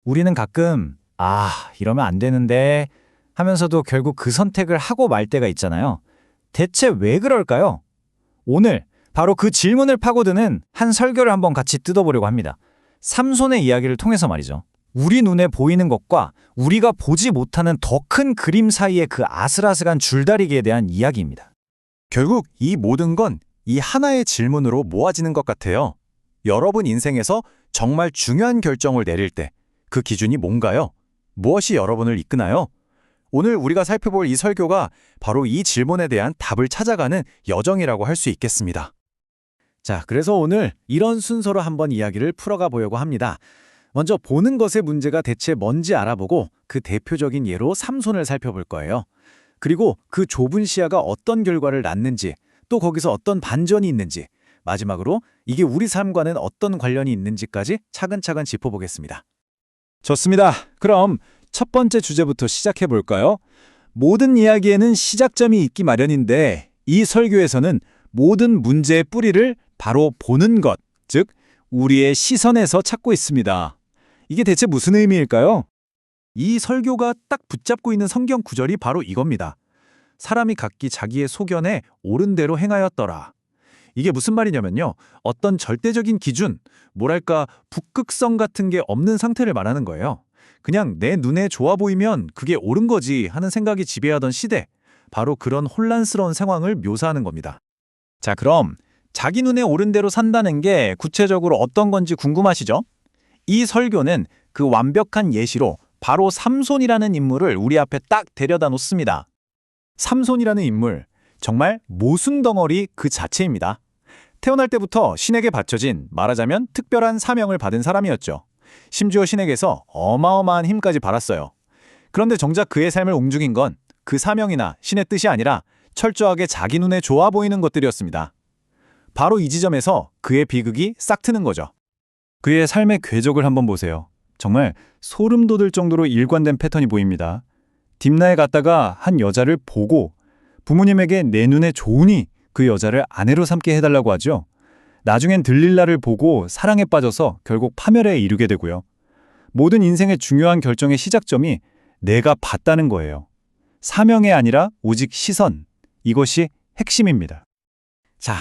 우리는 가끔, 이러면 안 되는데 하면서도 결국 그 선택을 하고 말 때가 있잖아요. 대체 왜 그럴까요? 오늘 바로 그 질문을 파고드는 한 설교를 한번 같이 뜯어보려고 합니다. 삼손의 이야기를 통해서 말이죠. 우리 눈에 보이는 것과 우리가 보지 못하는 더 큰 그림 사이의 그 아슬아슬한 줄다리기에 대한 이야기입니다. 결국 이 모든 건 이 하나의 질문으로 모아지는 것 같아요. 여러분 인생에서 정말 중요한 결정을 내릴 때 그 기준이 뭔가요? 무엇이 여러분을 이끄나요? 오늘 우리가 살펴볼 이 설교가 바로 이 질문에 대한 답을 찾아가는 여정이라고 할 수 있겠습니다. 자, 그래서 오늘 이런 순서로 한번 이야기를 풀어가 보려고 합니다. 먼저 보는 것의 문제가 대체 뭔지 알아보고 그 대표적인 예로 삼손을 살펴볼 거예요. 그리고 그 좁은 시야가 어떤 결과를 낳는지, 또 거기서 어떤 반전이 있는지, 마지막으로 이게 우리 삶과는 어떤 관련이 있는지까지 차근차근 짚어보겠습니다. 좋습니다. 그럼 첫 번째 주제부터 시작해 볼까요? 모든 이야기에는 시작점이 있기 마련인데 이 설교에서는 모든 문제의 뿌리를 바로 보는 것, 즉 우리의 시선에서 찾고 있습니다. 이게 대체 무슨 의미일까요? 이 설교가 딱 붙잡고 있는 성경 구절이 바로 이겁니다. 사람이 각기 자기의 소견에 옳은 대로 행하였더라. 이게 무슨 말이냐면요. 어떤 절대적인 기준, 뭐랄까 북극성 같은 게 없는 상태를 말하는 거예요. 그냥 내 눈에 좋아 보이면 그게 옳은 거지 하는 생각이 지배하던 시대, 바로 그런 혼란스러운 상황을 묘사하는 겁니다. 자, 그럼 자기 눈에 옳은 대로 산다는 게 구체적으로 어떤 건지 궁금하시죠? 이 설교는 그 완벽한 예시로 바로 삼손이라는 인물을 우리 앞에 딱 데려다 놓습니다. 삼손이라는 인물, 정말 모순덩어리 그 자체입니다. 태어날 때부터 신에게 바쳐진 말하자면 특별한 사명을 받은 사람이었죠. 심지어 신에게서 어마어마한 힘까지 받았어요. 그런데 정작 그의 삶을 움직인 건 그 사명이나 신의 뜻이 아니라 철저하게 자기 눈에 좋아 보이는 것들이었습니다. 바로 이 지점에서 그의 비극이 싹 트는 거죠. 그의 삶의 궤적을 한번 보세요. 정말 소름 돋을 정도로 일관된 패턴이 보입니다. 딥나에 갔다가 한 여자를 보고 부모님에게 내 눈에 좋으니 그 여자를 아내로 삼게 해달라고 하죠. 나중엔 들릴라를 보고 사랑에 빠져서 결국 파멸에 이르게 되고요. 모든 인생의 중요한 결정의 시작점이 내가 봤다는 거예요. 사명이 아니라 오직 시선. 이것이 핵심입니다. 자,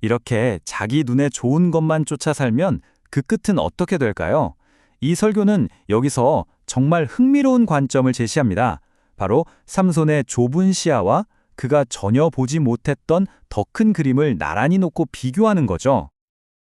이렇게 자기 눈에 좋은 것만 쫓아 살면 그 끝은 어떻게 될까요? 이 설교는 여기서 정말 흥미로운 관점을 제시합니다. 바로 삼손의 좁은 시야와 그가 전혀 보지 못했던 더 큰 그림을 나란히 놓고 비교하는 거죠.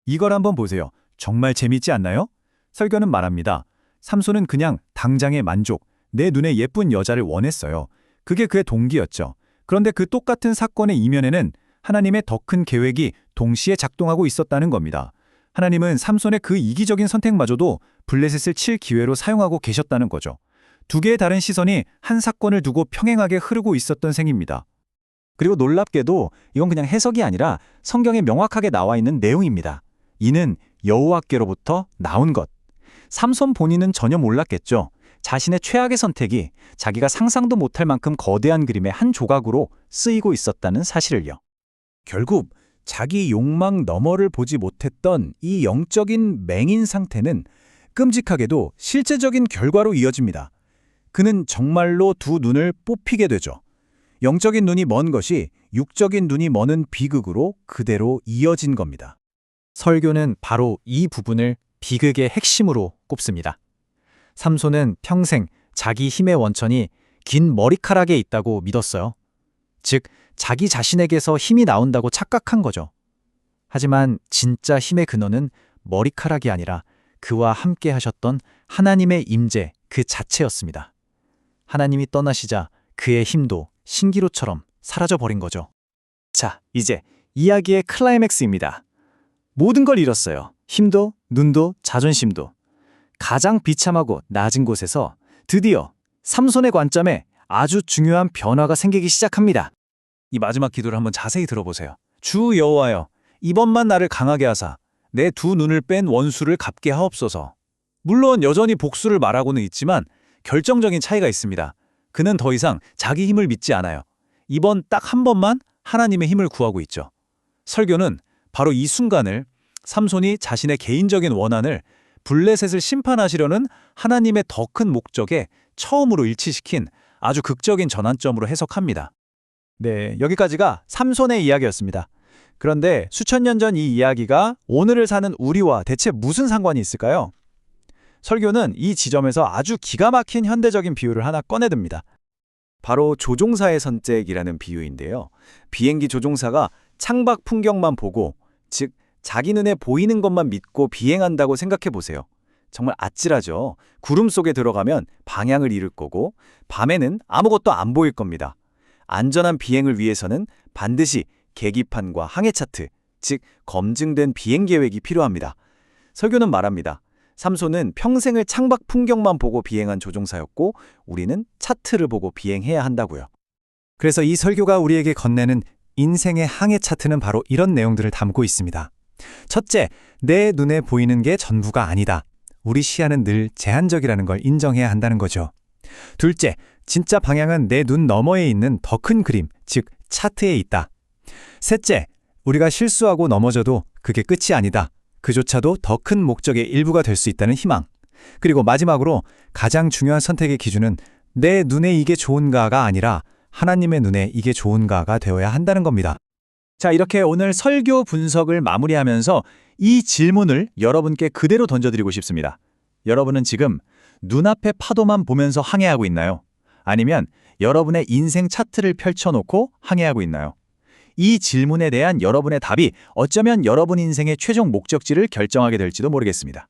이걸 한번 보세요. 정말 재밌지 않나요? 설교는 말합니다. 삼손은 그냥 당장의 만족, 내 눈에 예쁜 여자를 원했어요. 그게 그의 동기였죠. 그런데 그 똑같은 사건의 이면에는 하나님의 더 큰 계획이 동시에 작동하고 있었다는 겁니다. 하나님은 삼손의 그 이기적인 선택마저도 블레셋을 칠 기회로 사용하고 계셨다는 거죠. 두 개의 다른 시선이 한 사건을 두고 평행하게 흐르고 있었던 셈입니다. 그리고 놀랍게도 이건 그냥 해석이 아니라 성경에 명확하게 나와 있는 내용입니다. 이는 여호와께로부터 나온 것. 삼손 본인은 전혀 몰랐겠죠. 자신의 최악의 선택이 자기가 상상도 못할 만큼 거대한 그림의 한 조각으로 쓰이고 있었다는 사실을요. 결국 자기 욕망 너머를 보지 못했던 이 영적인 맹인 상태는 끔찍하게도 실제적인 결과로 이어집니다. 그는 정말로 두 눈을 뽑히게 되죠. 영적인 눈이 먼 것이 육적인 눈이 머는 비극으로 그대로 이어진 겁니다. 설교는 바로 이 부분을 비극의 핵심으로 꼽습니다. 삼손은 평생 자기 힘의 원천이 긴 머리카락에 있다고 믿었어요. 즉, 자기 자신에게서 힘이 나온다고 착각한 거죠. 하지만 진짜 힘의 근원은 머리카락이 아니라 그와 함께 하셨던 하나님의 임재 그 자체였습니다. 하나님이 떠나시자 그의 힘도 신기루처럼 사라져버린 거죠. 자, 이제 이야기의 클라이맥스입니다. 모든 걸 잃었어요. 힘도, 눈도, 자존심도. 가장 비참하고 낮은 곳에서 드디어 삼손의 관점에 아주 중요한 변화가 생기기 시작합니다. 이 마지막 기도를 한번 자세히 들어보세요. 주 여호와여, 이번만 나를 강하게 하사 내 두 눈을 뺀 원수를 갚게 하옵소서. 물론 여전히 복수를 말하고는 있지만 결정적인 차이가 있습니다. 그는 더 이상 자기 힘을 믿지 않아요. 이번 딱 한 번만 하나님의 힘을 구하고 있죠. 설교는 바로 이 순간을 삼손이 자신의 개인적인 원한을 블레셋을 심판하시려는 하나님의 더 큰 목적에 처음으로 일치시킨 아주 극적인 전환점으로 해석합니다. 네, 여기까지가 삼손의 이야기였습니다. 그런데 수천 년 전 이 이야기가 오늘을 사는 우리와 대체 무슨 상관이 있을까요? 설교는 이 지점에서 아주 기가 막힌 현대적인 비유를 하나 꺼내듭니다. 바로 조종사의 선택이라는 비유인데요. 비행기 조종사가 창밖 풍경만 보고, 즉 자기 눈에 보이는 것만 믿고 비행한다고 생각해 보세요. 정말 아찔하죠. 구름 속에 들어가면 방향을 잃을 거고 밤에는 아무것도 안 보일 겁니다. 안전한 비행을 위해서는 반드시 계기판과 항해 차트, 즉 검증된 비행 계획이 필요합니다. 설교는 말합니다. 삼손은 평생을 창밖 풍경만 보고 비행한 조종사였고 우리는 차트를 보고 비행해야 한다고요. 그래서 이 설교가 우리에게 건네는 인생의 항해 차트는 바로 이런 내용들을 담고 있습니다. 첫째, 내 눈에 보이는 게 전부가 아니다. 우리 시야는 늘 제한적이라는 걸 인정해야 한다는 거죠. 둘째, 진짜 방향은 내 눈 너머에 있는 더 큰 그림, 즉 차트에 있다. 셋째, 우리가 실수하고 넘어져도 그게 끝이 아니다. 그조차도 더 큰 목적의 일부가 될 수 있다는 희망. 그리고 마지막으로 가장 중요한 선택의 기준은 내 눈에 이게 좋은가가 아니라 하나님의 눈에 이게 좋은가가 되어야 한다는 겁니다. 자, 이렇게 오늘 설교 분석을 마무리하면서 이 질문을 여러분께 그대로 던져드리고 싶습니다. 여러분은 지금 눈앞의 파도만 보면서 항해하고 있나요? 아니면 여러분의 인생 차트를 펼쳐놓고 항해하고 있나요? 이 질문에 대한 여러분의 답이 어쩌면 여러분 인생의 최종 목적지를 결정하게 될지도 모르겠습니다.